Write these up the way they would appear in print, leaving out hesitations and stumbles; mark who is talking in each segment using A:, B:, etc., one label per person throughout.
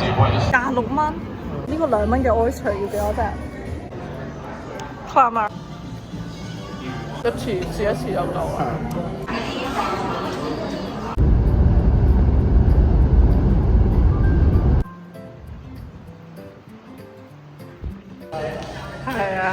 A: 26蚊，呢個2蚊嘅 oyster 要幾多隻？Calamari 一次試一次就夠啦。係啊。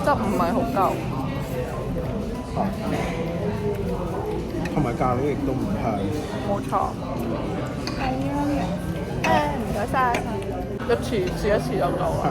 A: 汁唔係好夠，
B: 同埋咖喱亦都唔香。
A: 冇錯。係啊，唔該晒。一次試一次就夠啦。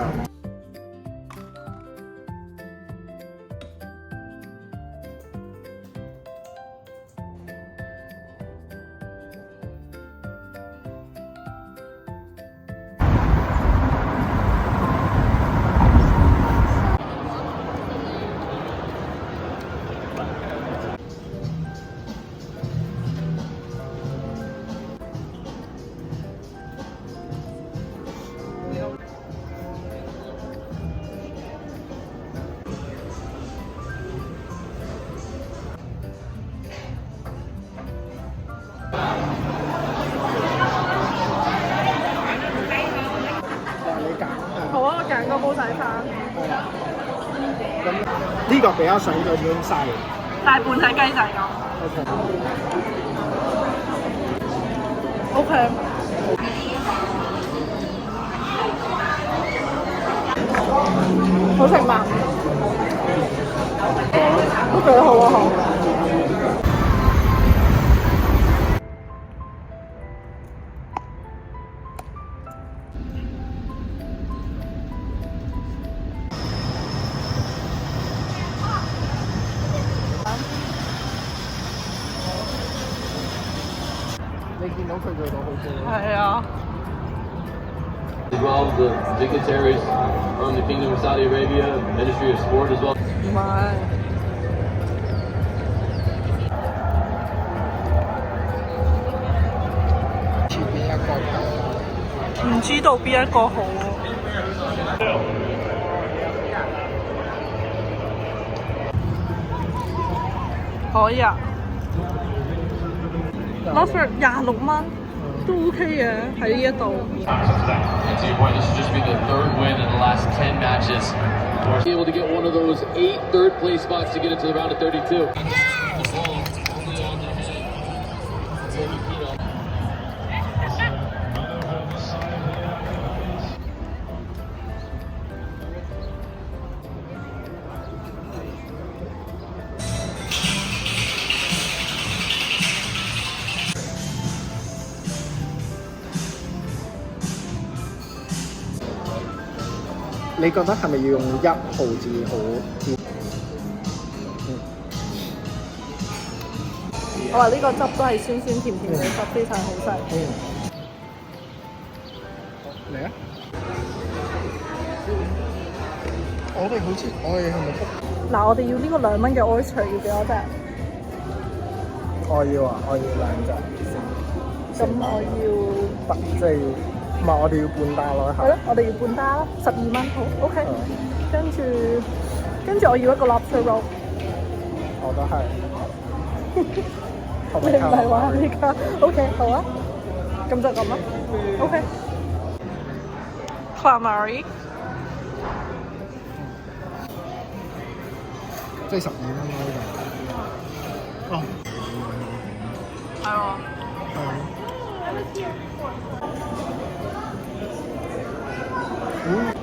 A: 好啊，我揀個煲仔飯。
B: 咁呢個比較想要點細？
A: 大半隻雞仔咁。OK。好食嗎？都幾好啊！
B: 你見到佢做到好高。
A: 係啊。
C: As well, the dignitaries from the Kingdom of Saudi Arabia, Ministry of Sport as well.
A: 唔係。唔知道邊一個好。可以啊。Lobster 26蚊，都 OK 嘅喺呢一度。
C: And to your point, this will just be the 3rd win in the last 10 matches. Be able to get one of those 8 third-place spots to get into the round of 32.
B: 你覺得係咪要用1號至好啲？
A: 我話呢個汁都係酸酸甜甜嘅汁，非常好食。
B: 嚟啊！我哋係咪
A: 嗱，我哋要呢個2蚊嘅 oyster 要幾多隻？
B: 我要啊！我要2隻。
A: 咁我要
B: 即係唔係我哋要半打咯？
A: 係咯，我哋要半打啦，12蚊好 OK。跟住我要一個 lobster roll。
B: 我都係。
A: 你唔係話呢家 OK 好啊？咁就咁啦。OK。Calamari。
B: 即係12蚊咯呢個。哦。
A: 係喎。
B: 嗯。